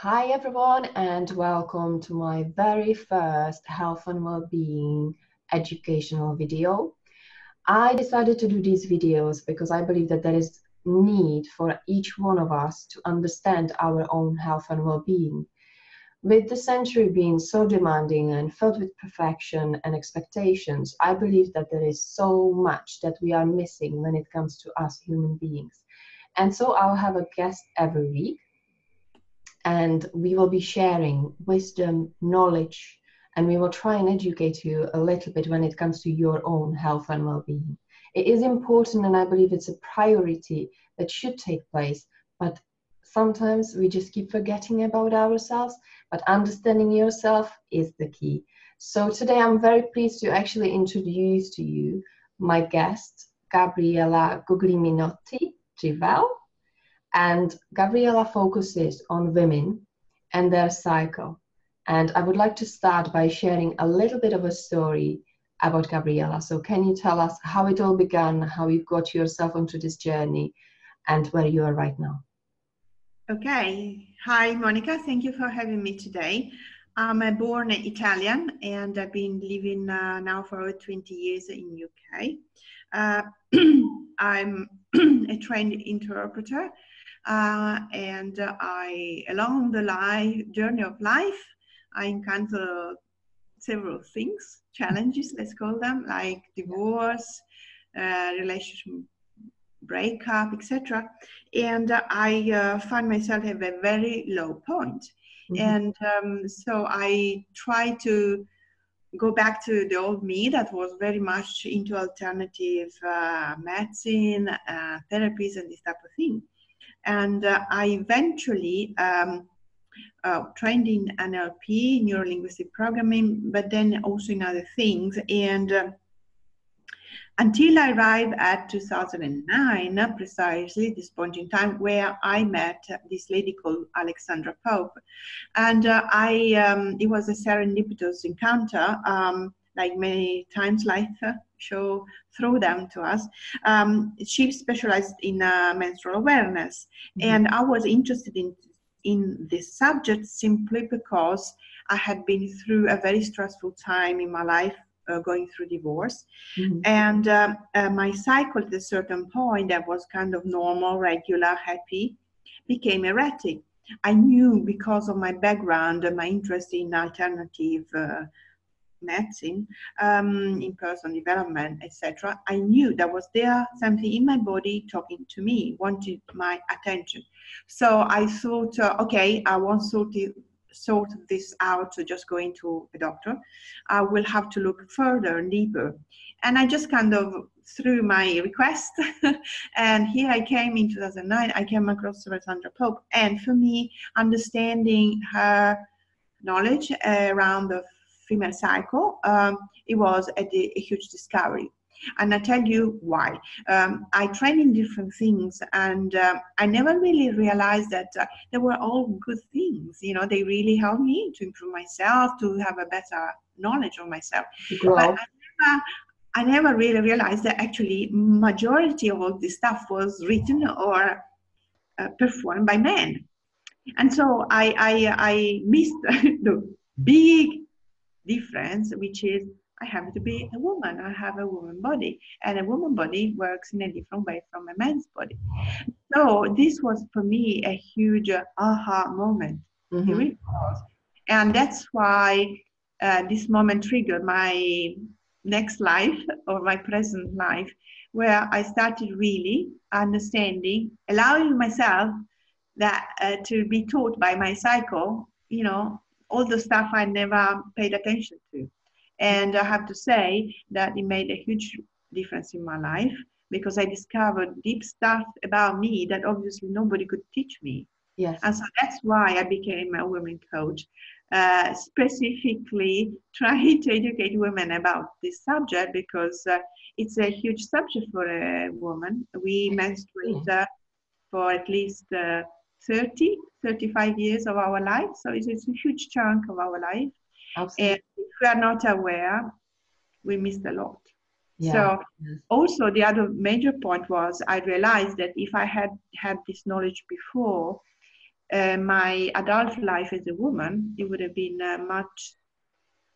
Hi everyone, and welcome to my very first health and well-being educational video. I decided to do these videos because I believe that there is need for each one of us to understand our own health and well-being. With the century being so demanding and filled with perfection and expectations, I believe that there is so much that we are missing when it comes to us human beings. And so I'll have a guest every week, and we will be sharing wisdom, knowledge, and we will try and educate you a little bit when it comes to your own health and well-being. It is important, and I believe it's a priority that should take place, but sometimes we just keep forgetting about ourselves, but understanding yourself is the key. So today I'm very pleased to actually introduce to you my guest, Gabriella Guglielminotti Trivel. And Gabriella focuses on women and their cycle. And I would like to start by sharing a little bit of a story about Gabriella. So can you tell us how it all began, how you got yourself onto this journey, and where you are right now? Okay. Hi, Monica. Thank you for having me today. I'm born Italian, and I've been living now for over 20 years in UK. I'm a trained interpreter, and along the journey of life, I encounter several things, challenges, let's call them, like divorce, relationship breakup, etc. And I find myself at a very low point. And so I try to go back to the old me that was very much into alternative medicine, therapies, and this type of thing. And I eventually trained in NLP, neuro-linguistic programming, but then also in other things. And until I arrived at 2009, precisely this point in time, where I met this lady called Alexandra Pope. And it was a serendipitous encounter, like many times life throw them to us. She specialized in menstrual awareness. And I was interested in this subject simply because I had been through a very stressful time in my life, going through divorce. And my cycle at a certain point that was kind of normal, regular, happy, became erratic. I knew because of my background and my interest in alternative medicine, in personal development, etc. I knew there was something in my body talking to me, wanted my attention. So I thought, okay, I won't sort this out to just going to a doctor. I will have to look further and deeper. And I just kind of threw my request. And here I came in 2009, I came across Alexandra Pope. And for me, understanding her knowledge around the female cycle, it was a huge discovery. And I tell you why. I trained in different things, and I never really realized that they were all good things. You know, they really helped me to improve myself, to have a better knowledge of myself. But I never really realized that actually majority of all this stuff was written or performed by men. And so I missed the big difference, which is I happen to be a woman. I have a woman body, and a woman body works in a different way from a man's body. So this was for me a huge aha moment. It really was. And that's why this moment triggered my next life or my present life, where I started really understanding, allowing myself that to be taught by my cycle, you know, all the stuff I never paid attention to. And I have to say that it made a huge difference in my life, because I discovered deep stuff about me that obviously nobody could teach me. Yes. And so that's why I became a women coach, specifically trying to educate women about this subject, because it's a huge subject for a woman. We menstruate for at least 35 years of our life. So it's a huge chunk of our life. Absolutely. And if we are not aware, we missed a lot. Yeah. So also the other major point was I realized that if I had this knowledge before, my adult life as a woman, it would have been much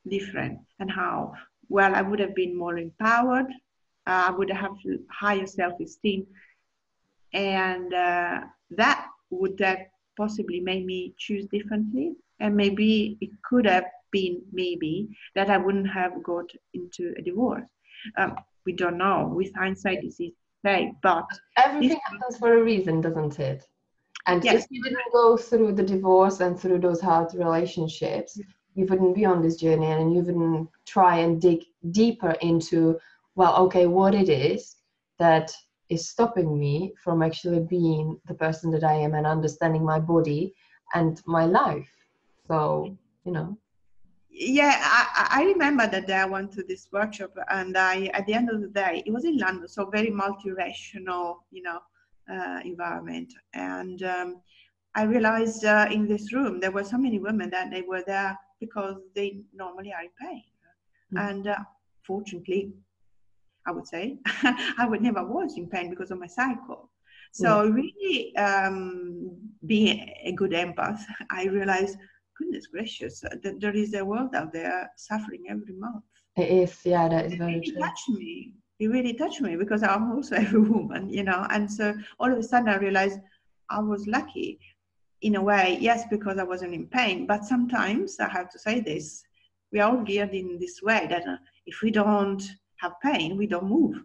different. And how? Well, I would have been more empowered. I would have higher self-esteem, and that would have possibly made me choose differently. And maybe it could have been maybe that I wouldn't have got into a divorce. We don't know. With hindsight, it's easy to say, but Everything this, happens for a reason, doesn't it? And yes, if you didn't go through the divorce and through those hard relationships, you wouldn't be on this journey, and you wouldn't try and dig deeper into, well, okay, what it is that is stopping me from actually being the person that I am and understanding my body and my life. So, you know. yeah, I remember that day I went to this workshop, and at the end of the day, it was in London, so very multiracial, environment. And I realized in this room there were so many women that they were there because they normally are in pain. And fortunately, I would say, I would never was in pain because of my cycle. So really, being a good empath, I realized, goodness gracious, that there is a world out there suffering every month. It is, yeah, that is It very really true. touched me. It really touched me because I'm also a woman, and so all of a sudden I realized I was lucky in a way, yes, because I wasn't in pain, but sometimes I have to say this, we are all geared in this way that if we don't have pain, we don't move.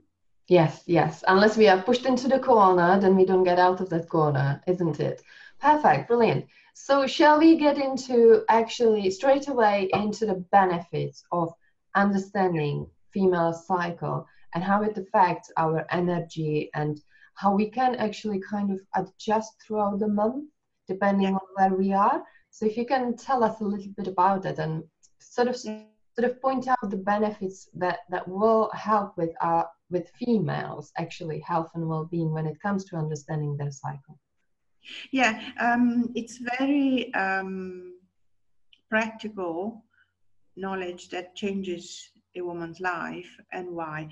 Yes, yes. Unless we are pushed into the corner, then we don't get out of that corner, isn't it? Perfect, brilliant. So shall we get into actually straight away into the benefits of understanding female cycle and how it affects our energy and how we can actually kind of adjust throughout the month depending on where we are. So if you can tell us a little bit about it and sort of point out the benefits that will help with females actually health and well-being when it comes to understanding their cycle. Yeah, it's very practical knowledge that changes a woman's life. And why?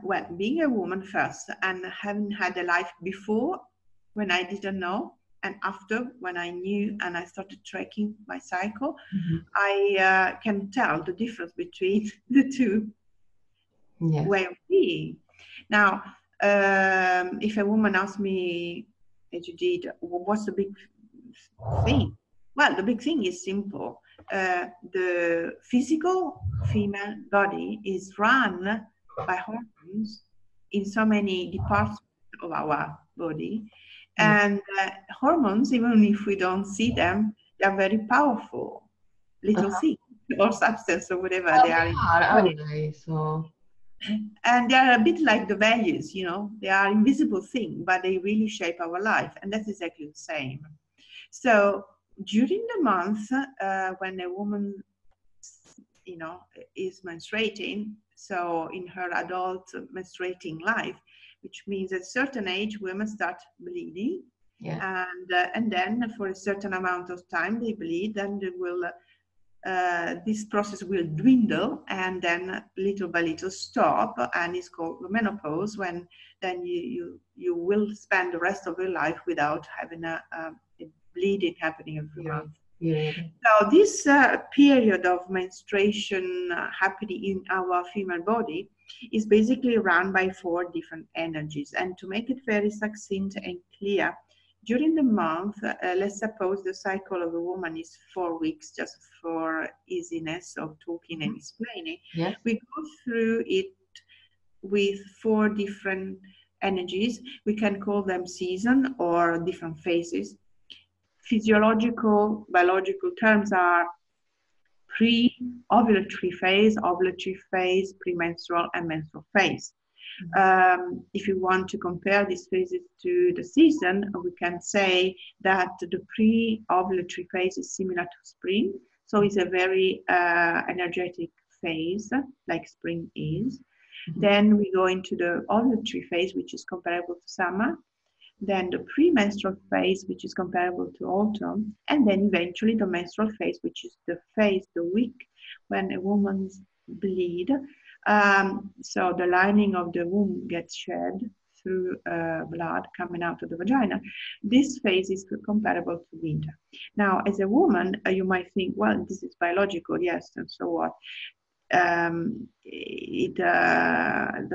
Well, being a woman first and having had a life before when I didn't know, and after when I knew and I started tracking my cycle, I can tell the difference between the two way of being. Now, if a woman asks me, as you did, what's the big thing? Well, the big thing is simple. The physical female body is run by hormones in so many departments of our body. And hormones, even if we don't see them, they are very powerful little things or substance or whatever Well, they are in are, the body. aren't they? So And they are a bit like the values, they are invisible things, but they really shape our life. And that's exactly the same. So during the month when a woman, is menstruating, so in her adult menstruating life, which means at a certain age, women start bleeding. And then for a certain amount of time they bleed, and they will this process will dwindle and then little by little stop, and it's called menopause, when then you will spend the rest of your life without having a bleeding happening every month. So this period of menstruation happening in our female body is basically run by 4 different energies. And to make it very succinct and clear, during the month, let's suppose the cycle of a woman is 4 weeks, just for easiness of talking and explaining. We go through it with 4 different energies. We can call them season or different phases. Physiological, biological terms are pre-ovulatory phase, premenstrual, and menstrual phase. If you want to compare these phases to the season, we can say that the pre-ovulatory phase is similar to spring. So it's a very energetic phase, like spring is. Then we go into the ovulatory phase, which is comparable to summer. Then the premenstrual phase, which is comparable to autumn. And then eventually the menstrual phase, which is the week when a woman's bleed. So the lining of the womb gets shed, through blood coming out of the vagina. This phase is comparable to winter. Now, as a woman, you might think, well, this is biological, yes, and so what? The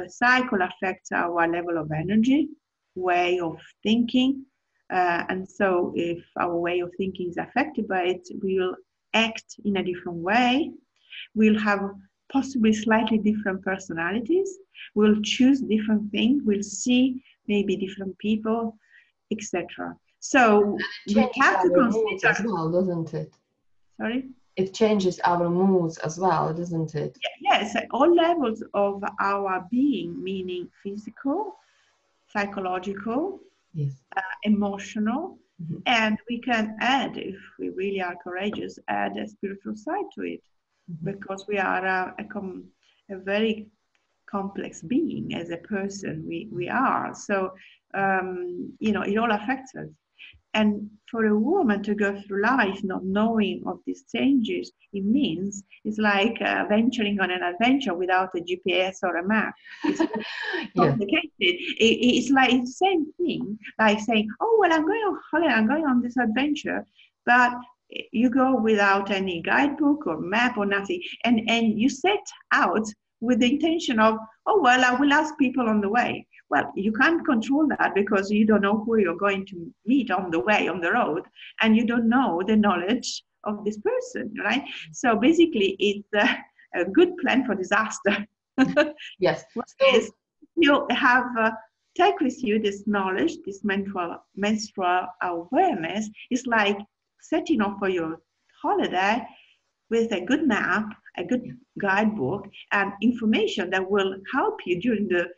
cycle affects our level of energy, way of thinking, and so if our way of thinking is affected by it, we'll act in a different way. We'll have possibly slightly different personalities. We'll choose different things. We'll see maybe different people, etc. So we have to moods as consider. well, doesn't it? Sorry? It changes our moods as well, doesn't it? Yes, at all levels of our being, meaning physical, psychological, Yes. Emotional, Mm-hmm. and we can add, if we really are courageous, add a spiritual side to it, because we are a very complex being as a person. We are so it all affects us. And for a woman to go through life not knowing of these changes, it means it's like venturing on an adventure without a GPS or a map. It's complicated. It's like the same thing, like saying, oh, well, I'm going on holiday, I'm going on this adventure, but you go without any guidebook or map or nothing, and you set out with the intention of, oh, well, I will ask people on the way. Well, you can't control that because you don't know who you're going to meet on the way, on the road, and you don't know the knowledge of this person, right? So basically, it's a good plan for disaster. Yes. Is you have take with you this knowledge, this menstrual awareness. It's like setting off for your holiday with a good map, a good guidebook, and information that will help you during the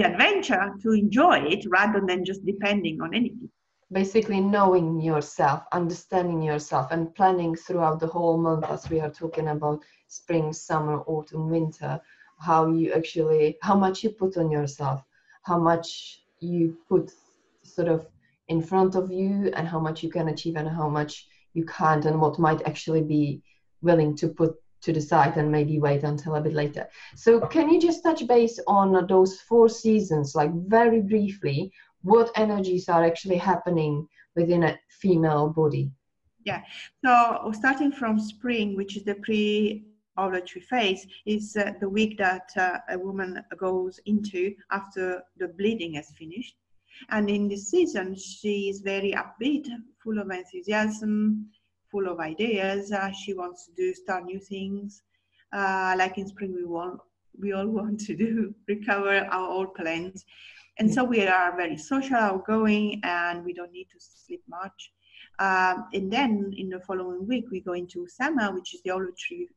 adventure to enjoy it rather than just depending on anything. Basically knowing yourself, understanding yourself, and planning throughout the whole month, as we are talking about spring, summer, autumn, winter, how much you put on yourself, how much you put sort of in front of you, and how much you can achieve and how much you can't, and what might actually be willing to put to the side and maybe wait until a bit later. So can you just touch base on those 4 seasons, like very briefly, what energies are actually happening within a female body? Yeah, so starting from spring, which is the pre-ovulatory phase, is the week that a woman goes into after the bleeding has finished. And in this season, she is very upbeat, full of enthusiasm, full of ideas. She wants to start new things. Like in spring, we all want to recover our old plans. And so we are very social, outgoing, and we don't need to sleep much. And then in the following week, we go into summer, which is the ovulatory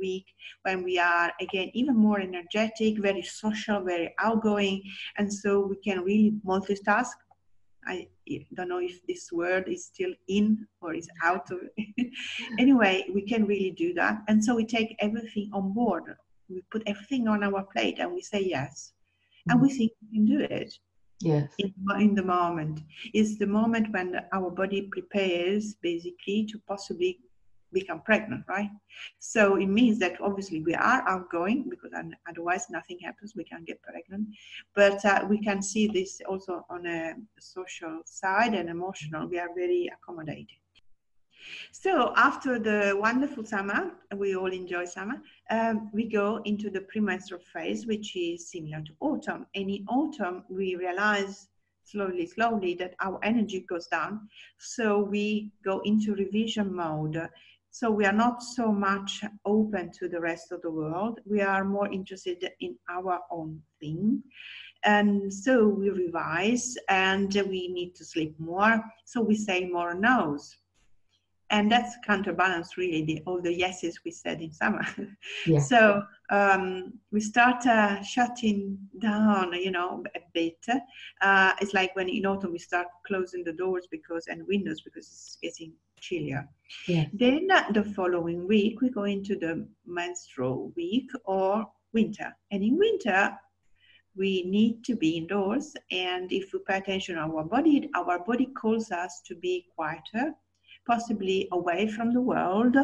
week, when we are again even more energetic, very social, very outgoing, and so we can really multitask. I don't know if this word is still in or is out of it. Anyway, we can really do that, and so we take everything on board. We put everything on our plate and we say yes, and we think we can do it. Yes. In the moment. It's the moment when our body prepares basically to possibly become pregnant, right? So it means that obviously we are outgoing, because otherwise nothing happens, we can't get pregnant. But we can see this also on a social side and emotional. We are very accommodating. So after the wonderful summer, we all enjoy summer, we go into the premenstrual phase, which is similar to autumn. And in autumn, we realize slowly that our energy goes down. So we go into revision mode. So we are not so much open to the rest of the world. We are more interested in our own thing. And so we revise, and we need to sleep more. So we say more no's. And that's counterbalance really all the yeses we said in summer. Yeah. So we start shutting down, a bit. It's like when in autumn we start closing the doors and windows because it's getting chillier. Yeah. Then the following week we go into the menstrual week or winter. And in winter we need to be indoors. And if we pay attention to our body calls us to be quieter, possibly away from the world,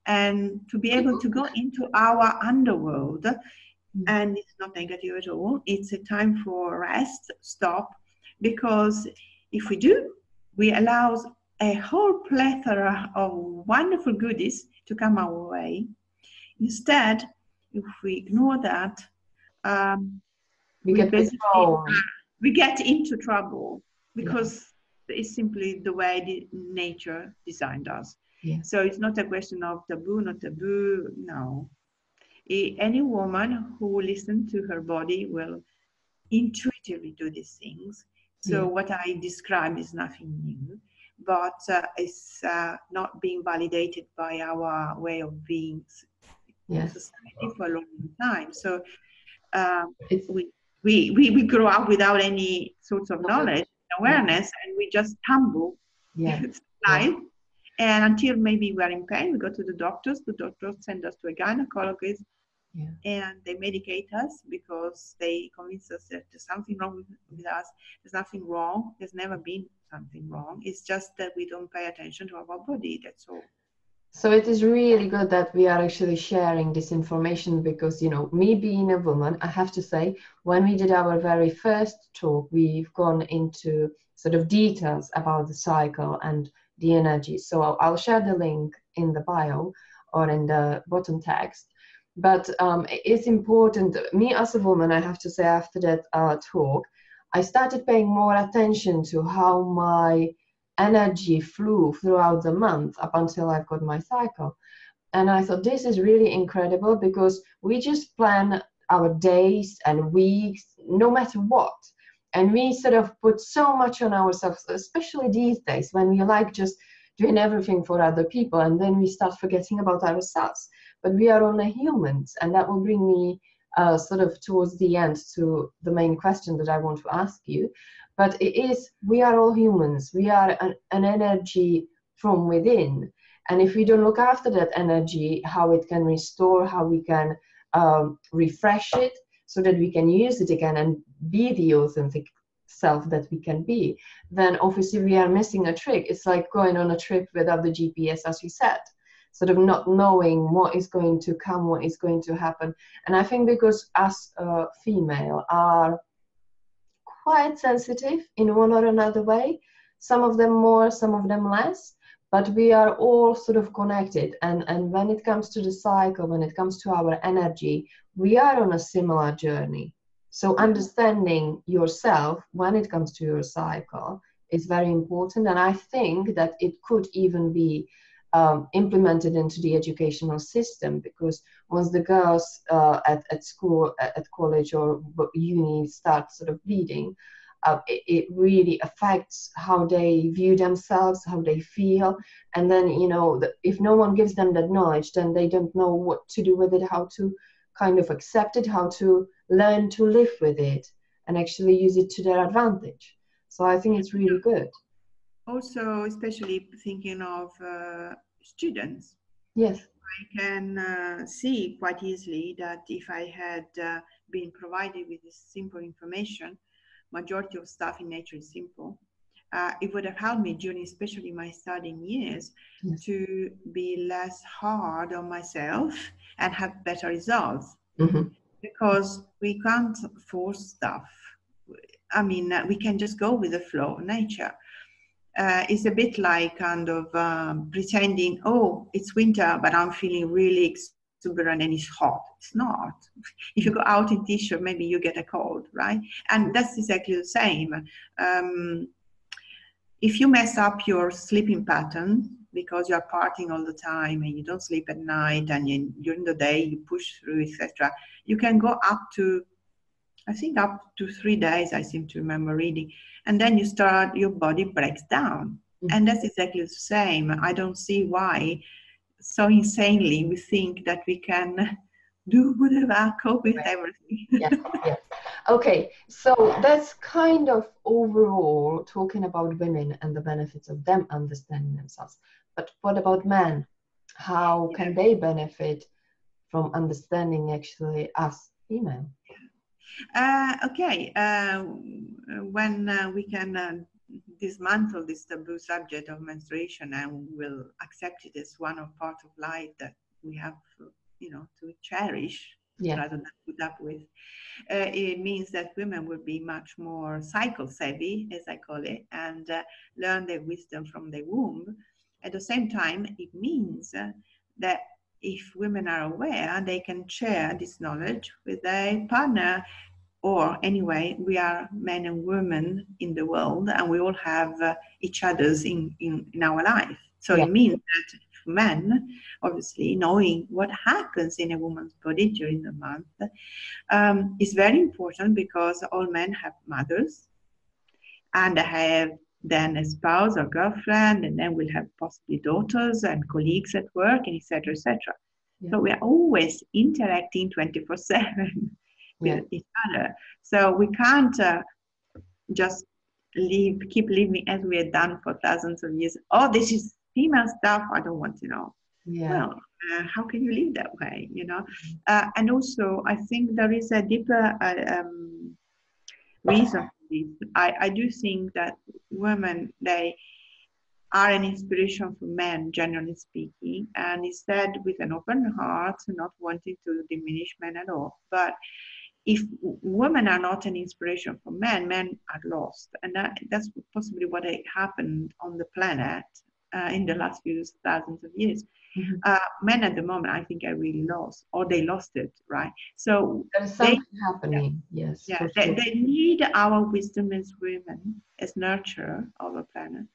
and to be able to go into our underworld And it's not negative at all. It's a time for rest, stop, because if we do, we allow a whole plethora of wonderful goodies to come our way. Instead, if we ignore that, We we get basically withdrawn. we get into trouble Yeah. because it's simply the way nature designed us. Yeah. So it's not a question of taboo, not taboo. No, any woman who listens to her body will intuitively do these things. So Yeah. what I described is nothing new, but it's not being validated by our way of being in Yes. society for a long time. So um, It's we grow up without any sorts of knowledge, yeah. awareness, and we just tumble Yes. Yes. life. And until maybe we are in pain, we go to the doctors send us to a gynecologist, Yeah. and they medicate us because they convince us that there's something wrong with us. There's nothing wrong. There's never been something wrong. It's just that we don't pay attention to our body. That's all. So it is really good that we are actually sharing this information because, you know, me being a woman, I have to say, when we did our very first talk, we've gone into sort of details about the cycle and the energy. So I'll share the link in the bio or in the bottom text. But it's important, me as a woman, I have to say, after that talk, I started paying more attention to how my energy flew throughout the month up until I've got my cycle. And I thought this is really incredible because we just plan our days and weeks, no matter what. And we sort of put so much on ourselves, especially these days when we like just doing everything for other people and then we start forgetting about ourselves. But we are only humans, and that will bring me sort of towards the end to the main question that I want to ask you. But it is, we are all humans. We are an energy from within. And if we don't look after that energy, how it can restore, how we can refresh it so that we can use it again and be the authentic self that we can be, then obviously we are missing a trick. It's like going on a trip without the GPS, as you said, sort of not knowing what is going to come, what is going to happen. And I think because us female are quite sensitive in one or another way, some of them more, some of them less, but we are all sort of connected. And when it comes to the cycle, when it comes to our energy, we are on a similar journey. So understanding yourself when it comes to your cycle is very important. And I think that it could even be implemented into the educational system, because once the girls at school, at college or uni start sort of bleeding, it really affects how they view themselves, how they feel. And then, you know, if no one gives them that knowledge, then they don't know what to do with it, how to kind of accept it, how to learn to live with it and actually use it to their advantage. So I think it's really good. Also, especially thinking of students. Yes. I can see quite easily that if I had been provided with this simple information, majority of stuff in nature is simple, it would have helped me during especially my studying years to be less hard on myself and have better results. Because we can't force stuff. I mean, we can just go with the flow of nature. It's a bit like kind of pretending, oh, it's winter, but I'm feeling really exuberant and it's hot. It's not. If you go out in t-shirt, maybe you get a cold, right? And that's exactly the same. If you mess up your sleeping pattern because you're partying all the time and you don't sleep at night and during the day you push through, etc., you can go up to, I think, up to 3 days, I seem to remember reading. And then your body breaks down. And that's exactly the same. I don't see why so insanely we think that we can do whatever, cope with everything. Yes, yes. Okay, so that's kind of overall talking about women and the benefits of them understanding themselves. But what about men? How can they benefit from understanding actually us female? Okay, when we can dismantle this taboo subject of menstruation and will accept it as one of part of life that we have, you know, to cherish Yeah. rather than put up with. It means that women will be much more cycle savvy, as I call it, and learn their wisdom from the womb. At the same time, it means that if women are aware, they can share this knowledge with their partner. Or anyway, we are men and women in the world, and we all have each other's in our life. So Yeah. it means that men, obviously, knowing what happens in a woman's body during the month is very important, because all men have mothers, and have then a spouse or girlfriend, and then we'll have possibly daughters and colleagues at work, and etc., etc. Yeah. So we are always interacting 24/7 Yeah. with each other. So we can't just keep living as we have done for thousands of years. Oh, this is female stuff, I don't want to know. Yeah. Well, how can you live that way, you know? And also, I think there is a deeper reason for this. I do think that women, they are an inspiration for men, generally speaking, and instead with an open heart, not wanting to diminish men at all. But if women are not an inspiration for men, men are lost. And that's possibly what happened on the planet in the last few thousands of years. Mm-hmm. Men at the moment, I think, are really lost, or they lost it, right? So There's something happening, yes, yeah, for sure. they need our wisdom as women, as nurturer of a planet,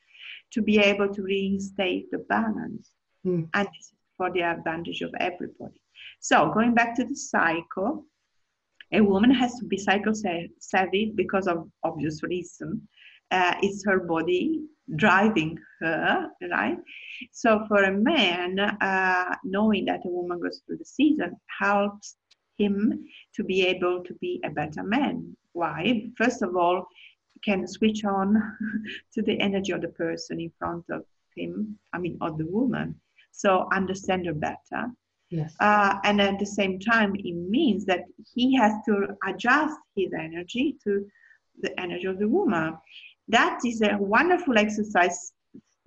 to be able to reinstate the balance. And this is for the advantage of everybody. So going back to the cycle, a woman has to be cycle savvy because of obvious reason. It's her body driving her, right? So for a man, knowing that a woman goes through the season helps him to be able to be a better man. Why? First of all, can switch on to the energy of the person in front of him, of the woman. So understand her better. Yes. And at the same time, it means that he has to adjust his energy to the energy of the woman. That is a wonderful exercise,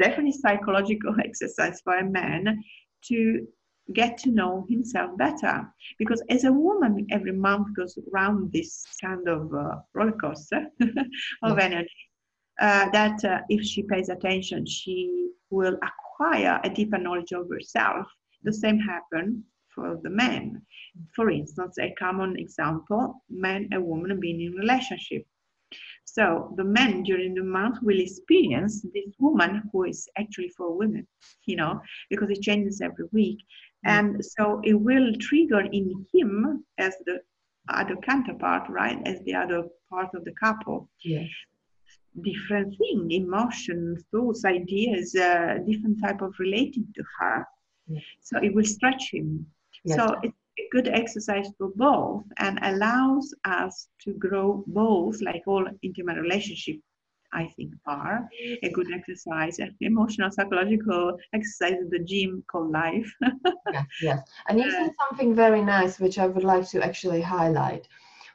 definitely psychological exercise for a man to get to know himself better. Because as a woman, every month goes around this kind of roller coaster of energy. That if she pays attention, she will acquire a deeper knowledge of herself. The same happens for the men. For instance, a common example, man and woman being in a relationship. So the men during the month will experience this woman who is actually for women, because it changes every week. And so it will trigger in him as the other counterpart, right, as the other part of the couple. Yes. Different thing, emotions, thoughts, ideas, different type of relating to her. Yes. So it will stretch him. Yes. So it's a good exercise for both, and allows us to grow both, like all intimate relationship, I think, are a good exercise, an emotional, psychological exercise in the gym called life. Yes, yes. And you said something very nice, which I would like to actually highlight.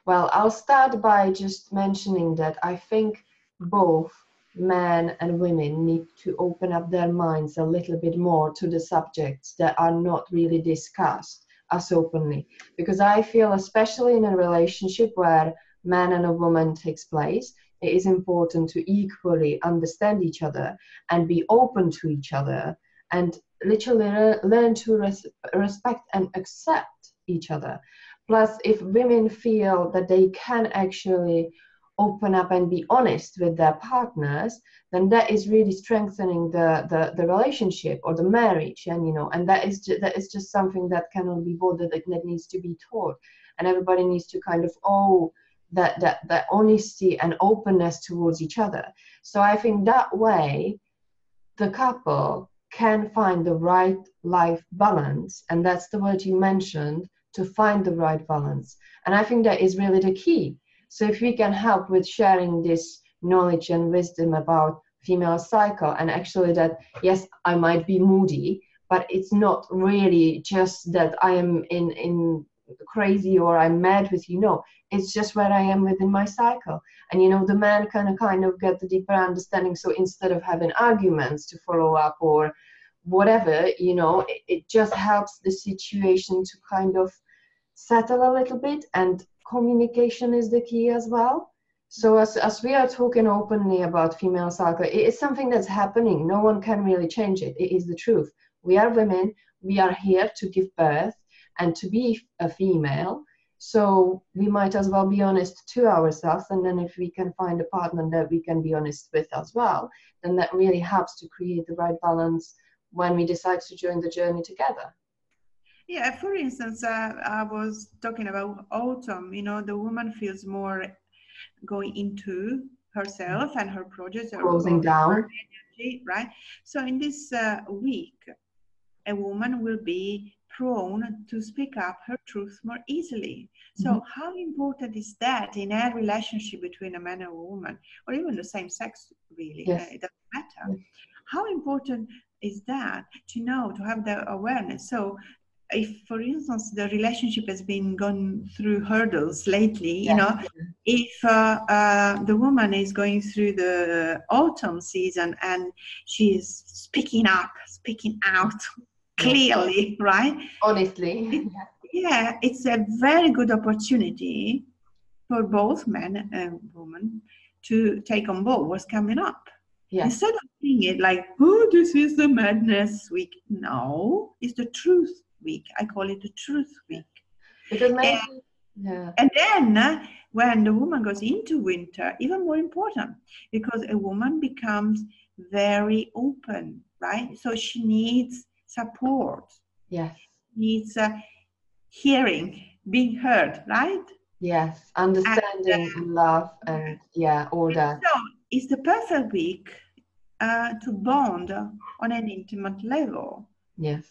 Well, I'll start by just mentioning that I think both men and women need to open up their minds a little bit more to the subjects that are not really discussed as openly. Because I feel, especially in a relationship where man and a woman takes place, it is important to equally understand each other and be open to each other and literally learn to respect and accept each other. Plus, if women feel that they can actually open up and be honest with their partners, then that is really strengthening the relationship or the marriage. And that is just something that cannot be bothered, that needs to be taught. And everybody needs to kind of that honesty and openness towards each other. So I think that way the couple can find the right life balance, and that's the word you mentioned, to find the right balance. And I think that is really the key. So if we can help with sharing this knowledge and wisdom about female cycle, and actually that, yes, I might be moody, but it's not really just that I am in crazy or I'm mad with it's just where I am within my cycle. And the man can kind of get the deeper understanding. So instead of having arguments to follow up or whatever, it just helps the situation to kind of settle a little bit, and communication is the key as well. So as we are talking openly about female cycle, it is something that's happening. No one can really change it. It is the truth. We are women. We are here to give birth and to be a female. So we might as well be honest to ourselves. And then if we can find a partner that we can be honest with as well, then that really helps to create the right balance when we decide to join the journey together. Yeah, for instance, I was talking about autumn. You know, the woman feels more going into herself and her projects, Closing or her down. energy, right? So in this week, a woman will be prone to speak up her truth more easily. So how important is that in a relationship between a man and a woman, or even the same sex, really? Yes. It doesn't matter. Yes. How important is that to know, to have the awareness? So if, for instance, the relationship has been gone through hurdles lately, you Yes. know, if the woman is going through the autumn season and she is speaking up, speaking out clearly, right? Honestly. Yeah, it's a very good opportunity for both men and women to take on board what's coming up. Yes. Instead of seeing it like, oh, this is the madness week. No, it's the truth week. I call it the truth week. Because many people, yeah. And then when the woman goes into winter, even more important, because a woman becomes very open, right? So she needs support. Yes. Needs hearing, being heard, right? Yes. Understanding and love and all that. So it's the perfect week to bond on an intimate level. Yes.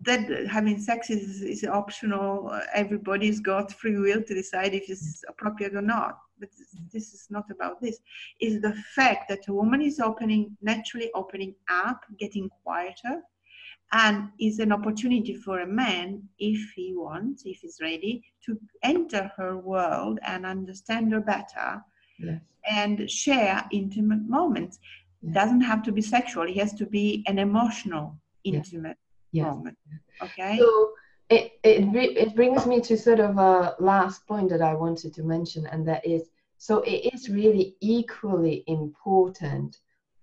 That having sex is optional. Everybody's got free will to decide if it's appropriate or not. But this is not about this. It's the fact that a woman is naturally opening up, getting quieter, and is an opportunity for a man, if he wants, if he's ready, to enter her world and understand her better. Yes. And share intimate moments. It doesn't have to be sexual. It has to be an emotional, intimate moment. Okay. So it brings me to sort of a last point that I wanted to mention, and that is, so it is really equally important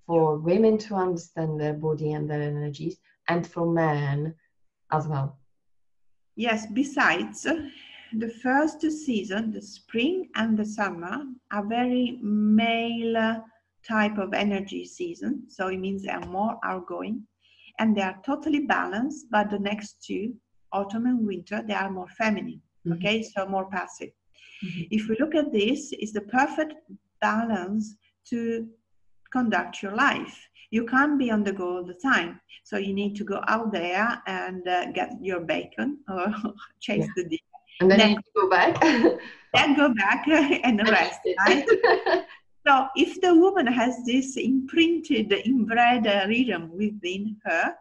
for women to understand their body and their energies, and for men as well. Yes, besides, the first season, the spring and the summer, are very male type of energy season. So it means they are more outgoing and they are totally balanced. But the next two, autumn and winter, they are more feminine. Okay, so more passive. If we look at this, it's the perfect balance to conduct your life. You can't be on the go all the time. So you need to go out there and get your bacon or chase the deer. And then you go back. Then go back and rest, right? So if the woman has this imprinted, inbred rhythm within her,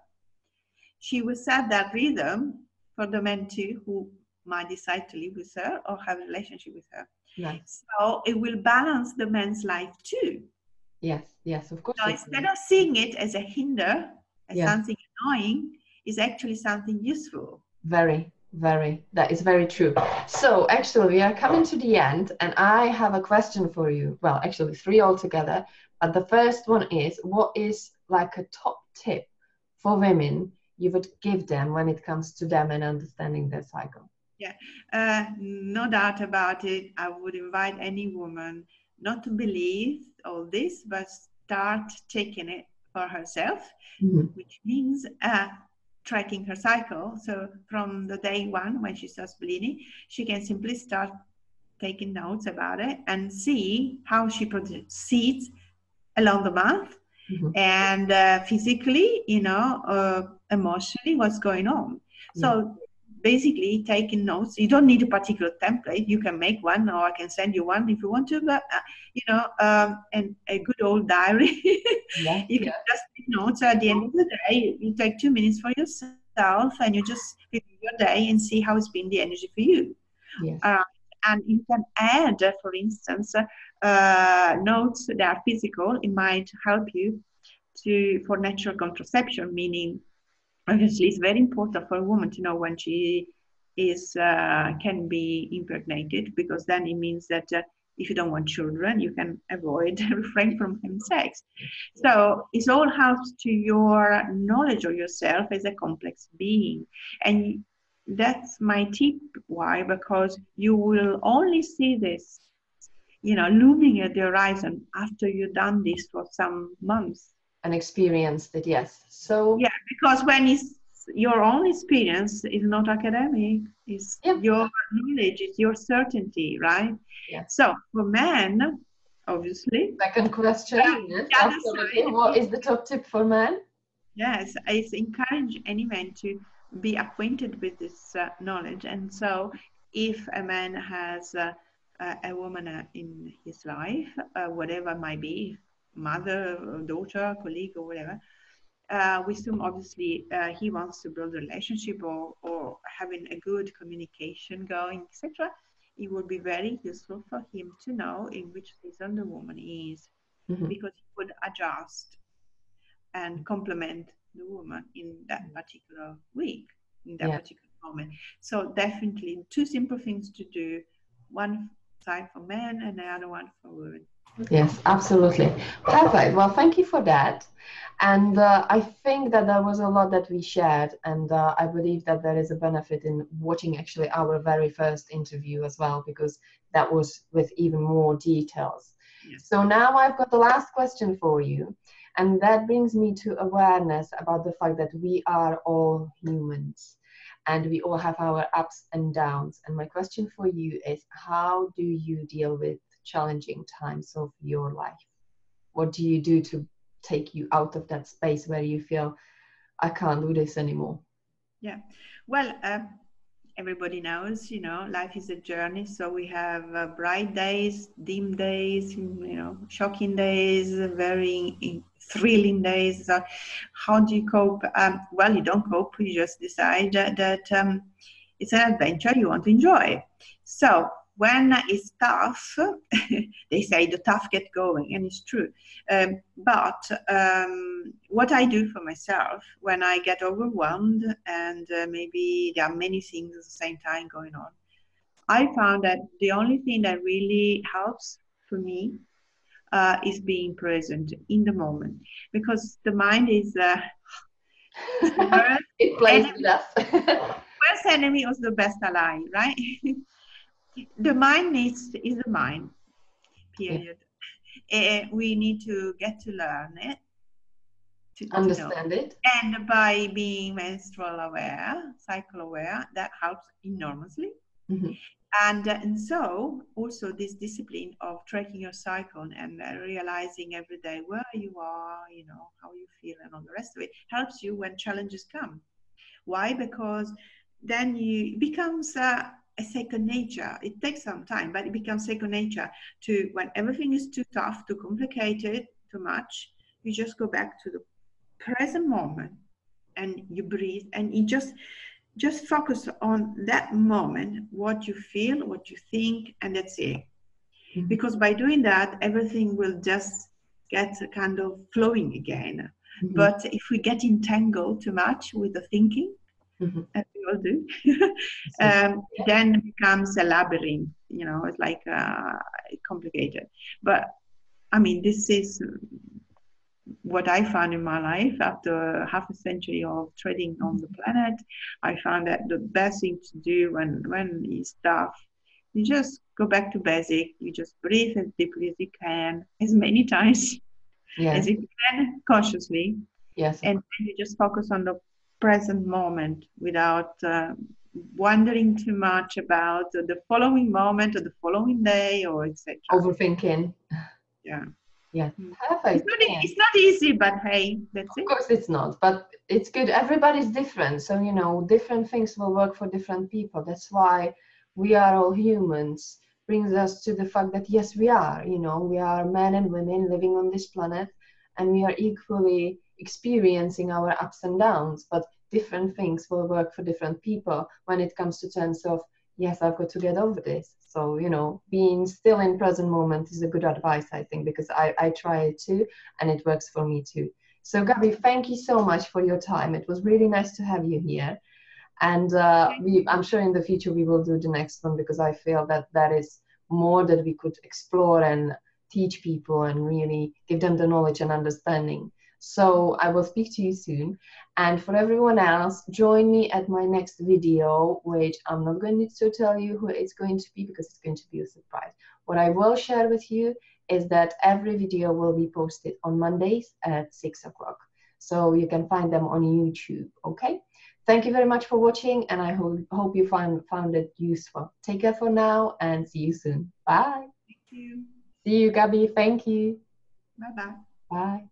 she will set that rhythm for the men too, who might decide to live with her or have a relationship with her. Nice. So it will balance the man's life too. Yes, yes, of course. So instead of seeing it as a hinder, as something annoying, is actually something useful. Very, very. That is very true. So actually, we are coming to the end, and I have a question for you. Well, actually, three altogether. But the first one is, what is like a top tip for women you would give them when it comes to them and understanding their cycle? Yeah, no doubt about it. I would invite any woman not to believe all this, but start taking it for herself, which means tracking her cycle. So from the day one, when she starts bleeding, she can simply start taking notes about it and see how she proceeds along the month, and physically, emotionally, what's going on. So basically taking notes. You don't need a particular template. You can make one, or I can send you one if you want to, but and a good old diary. You can just take notes. At the end of the day, you take 2 minutes for yourself and you just review your day and see how it's been the energy for you. And you can add, for instance, notes that are physical. It might help you for natural contraception, meaning obviously it's very important for a woman to know when she is can be impregnated, because then it means that if you don't want children, you can avoid refrain from having sex. So it all helps to your knowledge of yourself as a complex being. And that's my tip. Why? Because you will only see this, looming at the horizon after you've done this for some months. And experienced it, yes. So yeah, because when it's your own experience is not academic, it's your knowledge, it's your certainty, right? Yeah. So for men, obviously. Second question, yes, absolutely. What is the top tip for men? Yes, I encourage any man to be acquainted with this knowledge. And so if a man has a woman in his life, whatever it might be, mother, or daughter, colleague, or whatever, we assume obviously he wants to build a relationship or having a good communication going, etc. It would be very useful for him to know in which season the woman is, because he would adjust and complement the woman in that particular week, in that particular moment. So definitely two simple things to do, one side for men and the other one for women. Yes, absolutely. Perfect. Well, thank you for that. And I think that there was a lot that we shared, and I believe that there is a benefit in watching actually our very first interview as well, because that was with even more details. Yes. So now I've got the last question for you, and that brings me to awareness about the fact that we are all humans and we all have our ups and downs. And my question for you is, how do you deal with challenging times of your life? What do you do to take you out of that space where you feel, I can't do this anymore? Yeah, well, everybody knows, life is a journey. So we have bright days, dim days, shocking days, very thrilling days. So how do you cope? Well, you don't cope. You just decide that it's an adventure you want to enjoy. So when it's tough, they say the tough get going, and it's true. But what I do for myself when I get overwhelmed and maybe there are many things at the same time going on, I found that the only thing that really helps for me is being present in the moment, because the mind is it plays with us. Worst enemy was the best ally, right? The mind is the mind, period. Yeah. We need to get to learn it, to understand it. And by being menstrual aware, cycle aware, that helps enormously. Mm-hmm. And so also this discipline of tracking your cycle and realizing every day where you are, how you feel and all the rest of it helps you when challenges come. Why? Because then it becomes a second nature. It takes some time, but it becomes second nature to when everything is too tough, too complicated, too much, you just go back to the present moment and you breathe and you just focus on that moment, what you feel, what you think, and that's it. Mm-hmm. Because by doing that, everything will just get kind of flowing again. Mm-hmm. But if we get entangled too much with the thinking, mm-hmm. as we all do, then it becomes a labyrinth, it's like complicated. But I mean, this is what I found in my life after half a century of treading on the planet. I found that the best thing to do when it's tough, you just go back to basic. You just breathe as deeply as you can, as many times as you can, consciously. Yes. And you just focus on the present moment without wondering too much about the following moment or the following day or etc. Overthinking. Yeah. Yeah, perfect. It's not easy, but hey, that's it. Of course it's not, but it's good. Everybody's different. So, different things will work for different people. That's why we are all humans. Brings us to the fact that, yes, we are. We are men and women living on this planet, and we are equally experiencing our ups and downs, but different things will work for different people when it comes to terms of, yes, I've got to get over this. So, being still in present moment is a good advice, I think, because I try it too, and it works for me too. So, Gabi, thank you so much for your time. It was really nice to have you here. And I'm sure in the future we will do the next one, because I feel that that is more that we could explore and teach people and really give them the knowledge and understanding. So I will speak to you soon. And for everyone else, join me at my next video, which I'm not going to tell you who it's going to be, because it's going to be a surprise. What I will share with you is that every video will be posted on Mondays at 6 o'clock. So you can find them on YouTube, okay? Thank you very much for watching, and I hope you found it useful. Take care for now, and see you soon. Bye. Thank you. See you, Gabby. Thank you. Bye-bye. Bye.